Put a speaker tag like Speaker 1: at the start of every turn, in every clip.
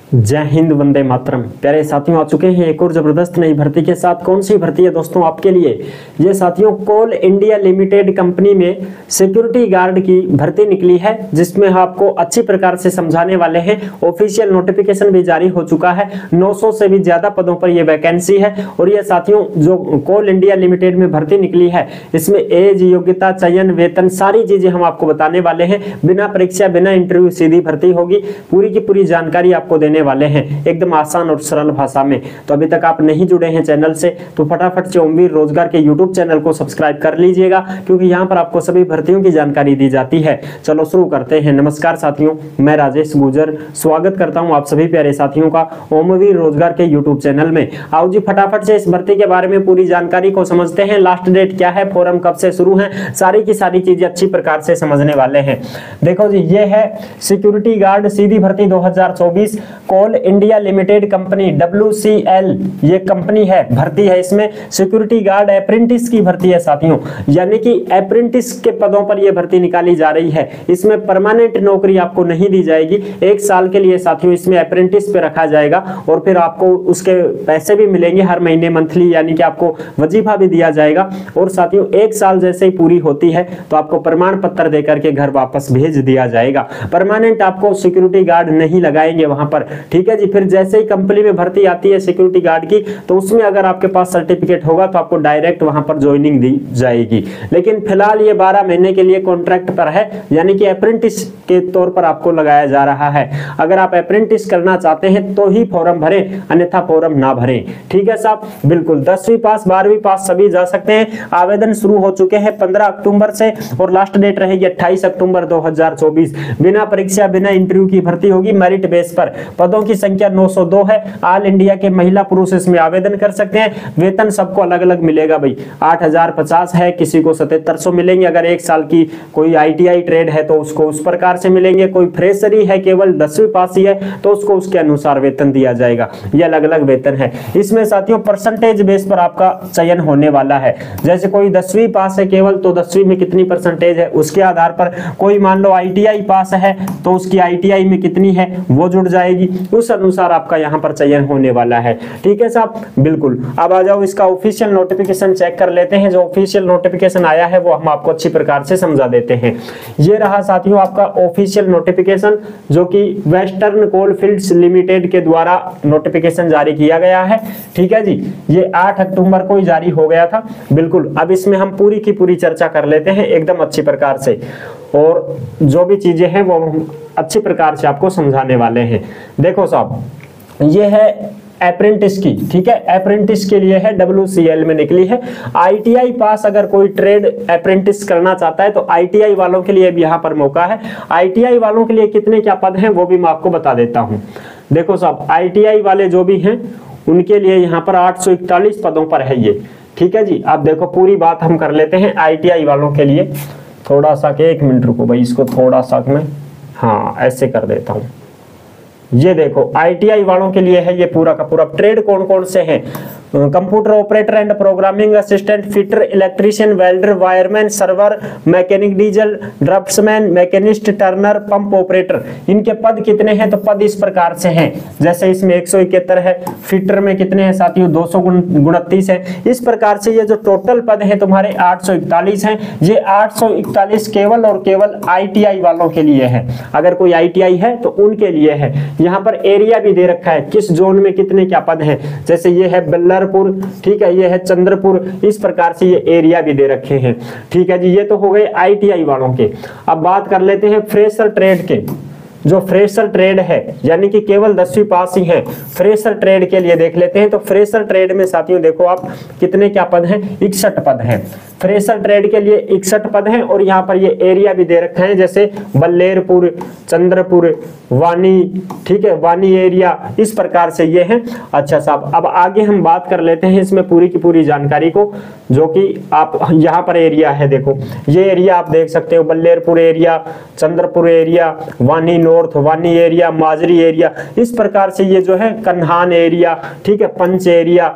Speaker 1: जय हिंद, वंदे मातरम। प्यारे साथियों, आ चुके हैं एक और जबरदस्त नई भर्ती के साथ। कौन सी भर्ती है दोस्तों आपके लिए? ये साथियों कोल इंडिया लिमिटेड कंपनी में सिक्योरिटी गार्ड की भर्ती निकली है, जिसमें आपको अच्छी प्रकार से समझाने वाले हैं। ऑफिशियल नोटिफिकेशन भी जारी हो चुका है। 900 से भी ज्यादा पदों पर यह वैकेंसी है। और ये साथियों जो कोल इंडिया लिमिटेड में भर्ती निकली है, इसमें एज, योग्यता, चयन, वेतन, सारी चीजें हम आपको बताने वाले हैं। बिना परीक्षा, बिना इंटरव्यू सीधी भर्ती होगी। पूरी की पूरी जानकारी आपको देने वाले हैं एकदम आसान और सरल भाषा में। तो अभी तक आप नहीं जुड़े हैं चैनल से तो फटाफट से ओमवीर रोजगार के यूट्यूब चैनल को सब्सक्राइब कर लीजिएगा, क्योंकि यहाँ पर आपको सभी भर्तियों की जानकारी दी जाती है। चलो शुरू करते हैं। नमस्कार साथियों, मैं राजेश गुजर स्वागत करता हूँ आप सभी प्यारे साथियों का ओमवीर रोजगार के यूट्यूब चैनल में। आओ जी फटाफट से इस भर्ती के बारे में पूरी जानकारी को समझते हैं। लास्ट डेट क्या है, फॉर्म कब से शुरू है, सारी की सारी चीजें अच्छी प्रकार से समझने वाले हैं। देखो जी, ये है सिक्योरिटी गार्ड सीधी भर्ती 2024 कोल इंडिया लिमिटेड कंपनी WCL ये कंपनी है, भर्ती है। इसमें सिक्योरिटी गार्ड अप्रेंटिस की भर्ती है साथियों, यानी कि अप्रेंटिस के पदों पर यह भर्ती निकाली जा रही है। इसमें परमानेंट नौकरी आपको नहीं दी जाएगी। 1 साल के लिए साथियों इसमें अप्रेंटिस पे रखा जाएगा और फिर आपको उसके पैसे भी मिलेंगे हर महीने मंथली, यानी कि आपको वजीफा भी दिया जाएगा। और साथियों 1 साल जैसे ही पूरी होती है तो आपको प्रमाण पत्र देकर के घर वापस भेज दिया जाएगा। परमानेंट आपको सिक्योरिटी गार्ड नहीं लगाएंगे वहां पर, ठीक है जी। फिर जैसे ही कंपनी में भर्ती आती है सिक्योरिटी गार्ड की, तो उसमें अगर आपके पास सर्टिफिकेट होगा तो आपको डायरेक्ट वहां पर ज्वाइनिंग दी जाएगी। लेकिन फिलहाल ये 12 महीने के लिए कॉन्ट्रैक्ट पर है, यानी कि अप्रेंटिस के तौर पर आपको लगाया जा रहा है। अगर आप अप्रेंटिस करना चाहते हैं तो ही फॉर्म भरें, अन्यथा फॉर्म ना भरें, ठीक है साहब। बिल्कुल 10वीं पास 12वीं पास सभी जा सकते हैं। आवेदन शुरू हो चुके हैं 15 अक्टूबर से और लास्ट डेट रहेगी 28 अक्टूबर 2024। बिना परीक्षा, बिना इंटरव्यू की भर्ती होगी मेरिट बेस पर। पदों की संख्या 902 है। ऑल इंडिया के महिला पुरुष इसमें आवेदन कर सकते हैं। वेतन सबको अलग अलग मिलेगा भाई। 8050 है, किसी को 7700 मिलेंगे। अगर 1 साल की कोई ITI ट्रेड है तो उसको उस प्रकार से मिलेंगे। कोई फ्रेशरी है, केवल 10वीं पास ही है, तो उसको उसके अनुसार वेतन दिया जाएगा। ये अलग अलग वेतन है। इसमें साथियों परसेंटेज बेस पर आपका चयन होने वाला है। जैसे कोई 10वीं पास है केवल, तो 10वीं में कितनी परसेंटेज है उसके आधार पर। कोई मान लो ITI पास है तो उसकी ITI में कितनी है वो जुड़ जाएगी, उस अनुसार आपका यहाँ पर चयन होने वाला है, ठीक है साहब। बिल्कुल, अब आ जाओ इसका ऑफिशियल नोटिफिकेशन चेक कर लेते हैं। जो ऑफिशियल नोटिफिकेशन आया है वो हम आपको अच्छी प्रकार से समझा देते हैं। ये रहा साथियों आपका ऑफिशियल नोटिफिकेशन, जो कि वेस्टर्न कोलफील्ड्स लिमिटेड के द्वारा नोटिफिकेशन जारी किया गया है, ठीक है जी। ये 8 अक्टूबर को ही जारी हो गया था। बिल्कुल, अब इसमें हम पूरी की पूरी चर्चा कर लेते हैं एकदम अच्छी प्रकार से, और जो भी चीजें हैं वो हम अच्छी प्रकार से आपको समझाने वाले हैं। देखो साहब, ये है अप्रेंटिस की, ठीक है। अप्रेंटिस के लिए है, WCL में निकली है। ITI पास अगर कोई ट्रेड अप्रेंटिस करना चाहता है तो ITI वालों के लिए भी यहाँ पर मौका है। ITI वालों के लिए कितने क्या पद हैं वो भी मैं आपको बता देता हूँ। देखो साहब, ITI वाले जो भी हैं उनके लिए यहाँ पर 841 पदों पर है ये, ठीक है जी। अब देखो पूरी बात हम कर लेते हैं ITI वालों के लिए। थोड़ा सा के 1 मिनट रुको भाई, इसको थोड़ा सा मैं ऐसे कर देता हूँ। ये देखो ITI वालों के लिए है ये पूरा का पूरा। ट्रेड कौन कौन से हैं? Computer operator and programming assistant, fitter, electrician, welder, wireman, server, mechanic, diesel, draughtsman, machinist, Turner, pump operator. इनके पद कितने हैं? तो पद इस प्रकार से हैं, जैसे इसमें 171 है। फिटर में कितने हैं साथियों? 229 है। इस प्रकार से ये जो टोटल पद है तुम्हारे 841 हैं। ये 841 केवल और केवल ITI वालों के लिए है। अगर कोई ITI है तो उनके लिए है। यहाँ पर एरिया भी दे रखा है, किस जोन में कितने क्या पद हैं। जैसे ये है बल्लरपुर, ठीक है, ये है चंद्रपुर, इस प्रकार से ये एरिया भी दे रखे हैं, ठीक है जी। ये तो हो गए ITI वालों के। अब बात कर लेते हैं फ्रेशर ट्रेड के। जो फ्रेशर ट्रेड है, यानी कि केवल 10वीं पास ही है, फ्रेशर ट्रेड के लिए देख लेते हैं। तो फ्रेशर ट्रेड में साथियों देखो आप कितने क्या पद हैं? 61 पद हैं। फ्रेशर ट्रेड के लिए 61 पद हैं और यहाँ पर ये एरिया भी दे रखा है, जैसे बल्लेरपुर, चंद्रपुर, वानी, ठीक है, वानी एरिया, इस प्रकार से ये है। अच्छा साहब, अब आगे हम बात कर लेते हैं इसमें पूरी की पूरी जानकारी को, जो कि आप यहाँ पर एरिया है, देखो ये एरिया आप देख सकते हो, बल्लेरपुर एरिया, चंद्रपुर एरिया, वानी नॉर्थ, वानी एरिया, माजरी एरिया, इस प्रकार से ये जो है कन्हान एरिया, ठीक है, पंच एरिया,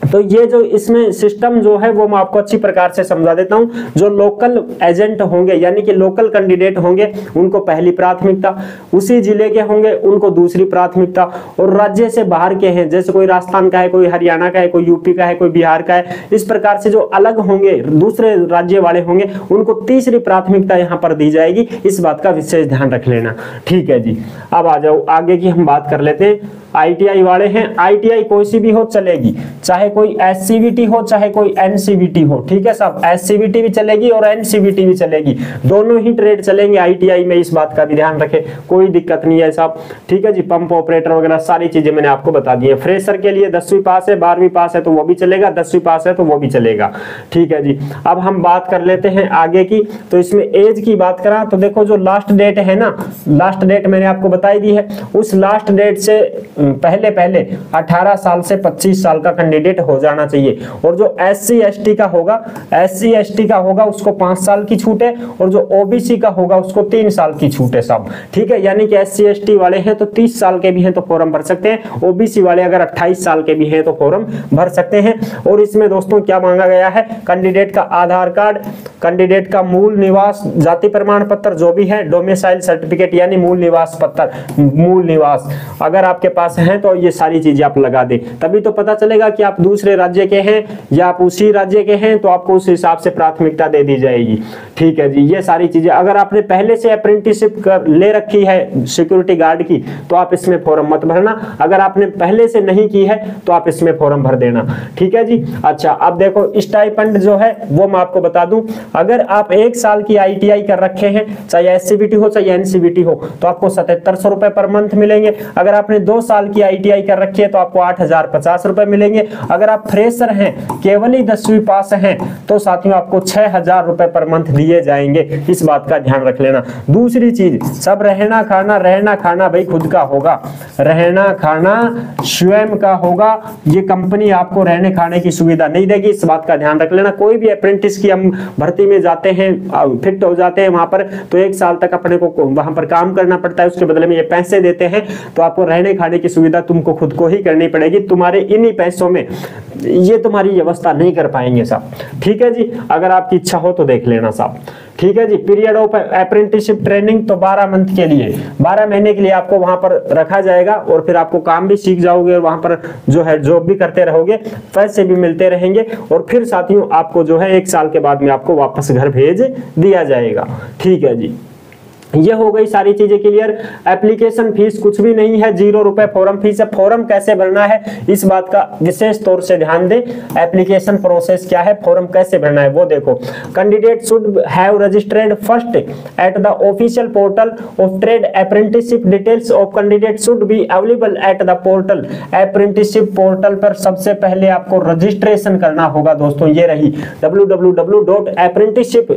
Speaker 1: तो ये जो इसमें सिस्टम जो है वो मैं आपको अच्छी प्रकार से समझा देता हूं। जो लोकल एजेंट होंगे यानी कि लोकल कैंडिडेट होंगे उनको पहली प्राथमिकता, उसी जिले के होंगे उनको दूसरी प्राथमिकता, और राज्य से बाहर के हैं जैसे कोई राजस्थान का है, कोई हरियाणा का है, कोई यूपी का है, कोई बिहार का है, इस प्रकार से जो अलग होंगे दूसरे राज्य वाले होंगे उनको तीसरी प्राथमिकता यहाँ पर दी जाएगी। इस बात का विशेष ध्यान रख लेना। ठीक है जी, अब आ जाओ आगे की हम बात कर लेते हैं। आईटीआई वाले हैं, आईटीआई कोई सी भी हो चलेगी, चाहे कोई एससीबीटी हो चाहे कोई एनसीबीटी हो। ठीक है साहब, एससीबीटी भी चलेगी और एनसीबीटी भी चलेगी, दोनों ही ट्रेड चलेंगे आईटीआई में, इस बात का भी ध्यान रखें, कोई दिक्कत नहीं है साहब। ठीक है जी, पंप ऑपरेटर वगैरह सारी चीजें मैंने आपको बता दी है। फ्रेशर के लिए 10वीं पास है, 12वीं पास है तो वो भी चलेगा, 10वीं पास है तो वो भी चलेगा। ठीक है जी, अब हम बात कर लेते हैं आगे की। तो इसमें एज की बात करा तो देखो जो लास्ट डेट है ना, लास्ट डेट मैंने आपको बताई दी है, उस लास्ट डेट से पहले 18 साल से 25 साल का कैंडिडेट हो जाना चाहिए। और जो एससी एसटी का होगा उसको 5 साल की छूट है, और जो ओबीसी का होगा उसको 3 साल की छूट है साहब। ठीक है, यानी कि एससी एसटी वाले हैं तो 30 साल के भी हैं तो फॉर्म भर सकते हैं, ओबीसी वाले अगर 28 साल के भी हैं तो फॉर्म भर सकते हैं। और इसमें दोस्तों क्या मांगा गया है, कैंडिडेट का आधार कार्ड, कैंडिडेट का मूल निवास जाति प्रमाण पत्र जो भी है, डोमिसाइल सर्टिफिकेट यानी मूल निवास पत्र, मूल निवास अगर आपके पास है तो ये सारी चीजें आप लगा दे, तभी तो पता चलेगा कि आप दूसरे राज्य के हैं या आप उसी राज्य के हैं, तो आपको उस हिसाब से प्राथमिकता दे दी जाएगी। ठीक है जी, ये सारी चीजें अगर आपने पहले से अप्रेंटिसशिप ले रखी है सिक्योरिटी गार्ड की तो आप इसमें फॉर्म मत भरना, अगर आपने पहले से नहीं की है तो आप इसमें फॉर्म भर देना। ठीक है जी, अच्छा अब देखो स्टाइपेंड जो है वो मैं आपको बता दूं, अगर आप 1 साल की आईटीआई कर रखे हैं, चाहे एससीबीटी हो चाहे एनसीबीटी हो, तो आपको 7700 रुपए पर मंथ मिलेंगे। अगर आपने 2 साल की आईटीआई कर रखी है तो आपको 8050 रुपए मिलेंगे। अगर आप फ्रेशर हैं, केवल ही 10वीं पास हैं, तो साथियों आपको 6000 रुपए पर मंथ दिए जाएंगे, इस बात का ध्यान रख लेना। दूसरी चीज, सब रहना खाना भाई खुद का होगा, रहना खाना स्वयं का होगा, ये कंपनी आपको रहने खाने की सुविधा नहीं देगी, इस बात का ध्यान रख लेना। कोई भी अप्रेंटिस की हम भर्ती में जाते हैं, फिट हो जाते हैं वहां पर, तो 1 साल तक अपने को वहां पर काम करना पड़ता है, उसके बदले में ये पैसे देते हैं, तो आपको रहने खाने की सुविधा तुमको खुद को ही करनी पड़ेगी, तुम्हारे इन्हीं पैसों में ये तुम्हारी व्यवस्था नहीं कर पाएंगे साहब। ठीक है जी, अगर आपकी इच्छा हो तो देख लेना साहब। ठीक है जी, पीरियड ऑफ अप्रेंटिसशिप ट्रेनिंग तो 12 मंथ के लिए, 12 महीने के लिए आपको वहां पर रखा जाएगा, और फिर आपको काम भी सीख जाओगे और वहां पर जो है जॉब भी करते रहोगे, पैसे भी मिलते रहेंगे, और फिर साथियों आपको जो है 1 साल के बाद में आपको वापस घर भेज दिया जाएगा। ठीक है जी, ये हो गई सारी चीजें क्लियर। एप्लीकेशन फीस कुछ भी नहीं है, 0 रुपए फॉर्म फीस है। फॉर्म कैसे भरना है इस बात का विशेष तौर से ध्यान दें, एप्लीकेशन प्रोसेस क्या है, फॉर्म कैसे भरना है वो देखो। Candidate should have registered first at the official portal of trade apprenticeship, details of candidate should be available at the portal. Apprenticeship portal पर सबसे पहले आपको रजिस्ट्रेशन करना होगा दोस्तों, ये रही www.apprenticeship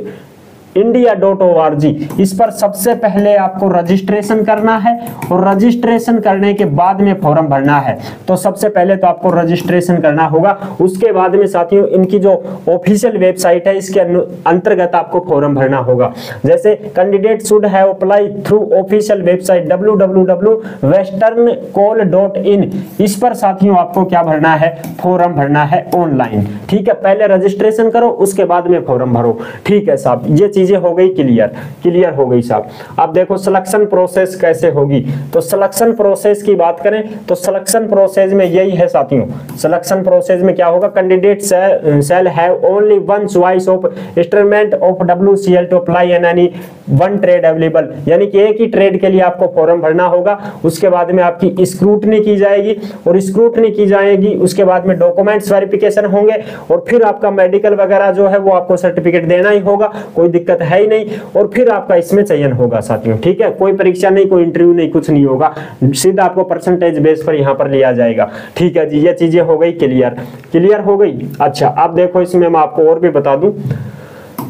Speaker 1: india.org, इस पर सबसे पहले आपको रजिस्ट्रेशन करना है, और रजिस्ट्रेशन करने के बाद में फॉर्म भरना है। तो सबसे पहले तो आपको रजिस्ट्रेशन करना होगा, उसके बाद में साथियों इनकी जो ऑफिशियल वेबसाइट है इसके अंतर्गत आपको फॉर्म भरना होगा। जैसे candidate should have apply through official website www.westerncoal.in, इस पर साथियों आपको क्या भरना है, फॉर्म भरना है ऑनलाइन। ठीक है, पहले रजिस्ट्रेशन करो उसके बाद में फॉर्म भरो। ठीक है साहब, ये चीजें हो गई क्लियर हो गई साहब। अब देखो सिलेक्शन प्रोसेस कैसे होगी, तो सिलेक्शन प्रोसेस की बात करें तो सिलेक्शन प्रोसेस में यही है साथियों। सिलेक्शन प्रोसेस में क्या होगा, candidate shall have only one choice of instrument of WCL to apply an any one trade available, यानी कि एक ही ट्रेड के लिए आपको फॉर्म भरना होगा। उसके बाद में आपकी स्क्रूटनी की जाएगी, और स्क्रूटनी की जाएगी उसके बाद में डॉक्यूमेंट्स वेरिफिकेशन होंगे, और फिर आपका मेडिकल वगैरह जो है वो आपको सर्टिफिकेट देना ही होगा, कोई दिक्कत है ही नहीं, और फिर आपका इसमें चयन होगा साथियों। ठीक है, कोई परीक्षा नहीं, कोई इंटरव्यू नहीं, कुछ नहीं होगा, सीधा आपको परसेंटेज बेस पर यहाँ पर लिया जाएगा। ठीक है जी, ये चीजें हो गई क्लियर हो गई। अच्छा अब देखो इसमें मैं आपको और भी बता दूं,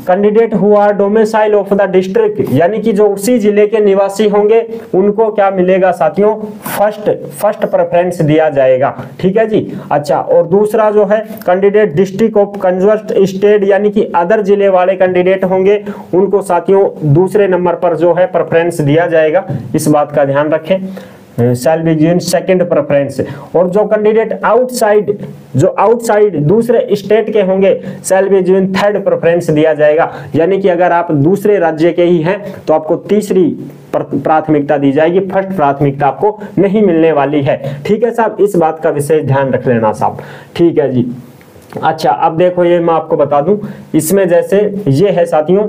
Speaker 1: candidate who are domicile of the district, यानी कि जो उसी जिले के निवासी होंगे उनको क्या मिलेगा साथियों, फर्स्ट प्रेफरेंस दिया जाएगा। ठीक है जी। अच्छा, और दूसरा जो है candidate district of conserved state, यानी कि अदर जिले वाले कैंडिडेट होंगे उनको साथियों दूसरे नंबर पर जो है प्रेफरेंस दिया जाएगा, इस बात का ध्यान रखें। Shall be given second preference. और जो कैंडिडेट आउटसाइड दूसरे स्टेट के होंगे shall be given third preference दिया जाएगा। यानी कि अगर आप दूसरे राज्य के ही हैं तो आपको तीसरी प्राथमिकता दी जाएगी, फर्स्ट प्राथमिकता आपको नहीं मिलने वाली है। ठीक है साहब, इस बात का विशेष ध्यान रख लेना साहब। ठीक है जी। अच्छा, अब देखो ये मैं आपको बता दूं, इसमें जैसे ये है साथियों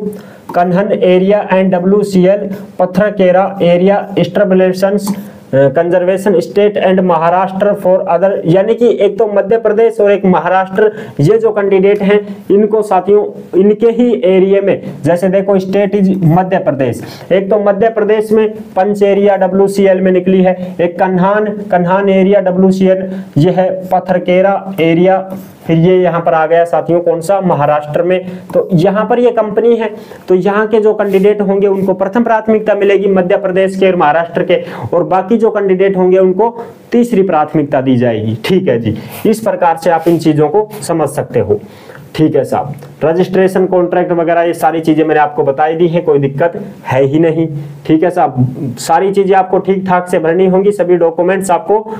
Speaker 1: Kanhan area and WCL, Patharkera area stabilization conservation state and Maharashtra for other, यानी कि एक तो मध्य प्रदेश और एक महाराष्ट्र, ये जो कैंडिडेट हैं इनको साथियों इनके ही एरिया में, जैसे देखो स्टेट इज मध्य प्रदेश, एक तो मध्य प्रदेश में पंच एरिया WCL में निकली है, एक कन्हान एरिया WCL, ये है पत्थरकेरा एरिया, फिर ये यहाँ पर आ गया साथियों कौन सा, महाराष्ट्र में। तो यहाँ पर ये कंपनी है, तो यहाँ के जो कैंडिडेट होंगे उनको प्रथम प्राथमिकता मिलेगी मध्य प्रदेश के और महाराष्ट्र के, और बाकी जो कैंडिडेट होंगे उनको तीसरी प्राथमिकता दी जाएगी। ठीक है जी, इस प्रकार से आप इन चीजों को समझ सकते हो। ठीक है साहब, रजिस्ट्रेशन कॉन्ट्रैक्ट वगैरह ये सारी चीजें मैंने आपको बताई दी है, कोई दिक्कत है ही नहीं। ठीक है साहब, सारी चीजें आपको ठीक ठाक से भरनी होंगी, सभी डॉक्यूमेंट्स आपको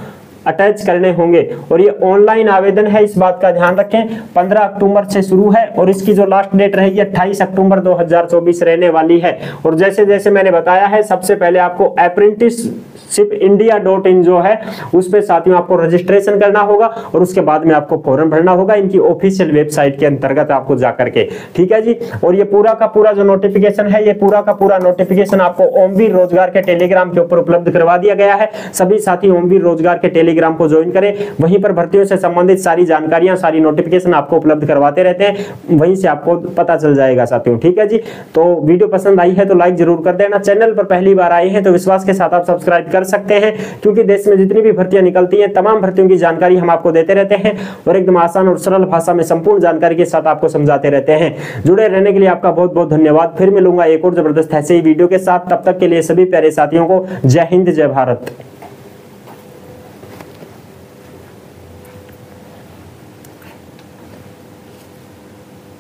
Speaker 1: अटैच करने होंगे, और ये ऑनलाइन आवेदन है, इस बात का ध्यान रखें। 15 अक्टूबर से शुरू है और इसकी जो लास्ट डेट रहेगी 28 अक्टूबर 2024 रहने वाली है। और जैसे जैसे मैंने बताया है, सबसे पहले आपको apprenticeshipindia.in जो है उस पे साथियों आपको रजिस्ट्रेशन करना होगा, और उसके बाद में आपको फॉर्म भरना होगा इनकी ऑफिशियल वेबसाइट के अंतर्गत आपको जाकर के। ठीक है जी, और ये पूरा का पूरा जो नोटिफिकेशन है, ये पूरा का पूरा नोटिफिकेशन आपको ओमवीर रोजगार के टेलीग्राम के ऊपर उपलब्ध करवा दिया गया है। सभी साथी ओमवीर रोजगार के टेलीग्राम को ज्वाइन करें, वहीं पर भर्तियों से संबंधित सारी जानकारियां, सारी नोटिफिकेशन आपको उपलब्ध करवाते रहते हैं, वहीं से आपको पता चल जाएगा साथियों। ठीक है जी, तो वीडियो पसंद आई है तो लाइक जरूर कर देना, चैनल पर पहली बार आए हैं तो विश्वास के साथ आप सब्सक्राइब कर सकते हैं, क्योंकि देश में जितनी भी भर्तियां निकलती हैं तमाम भर्तियों की जानकारी हम आपको देते रहते हैं, और एकदम आसान और सरल भाषा में संपूर्ण जानकारी के साथ आपको समझाते रहते हैं। जुड़े रहने के लिए आपका बहुत बहुत धन्यवाद। फिर मिलूंगा एक और जबरदस्त ऐसे ही वीडियो के साथ, तब तक के लिए सभी प्यारे साथियों को जय हिंद, जय भारत।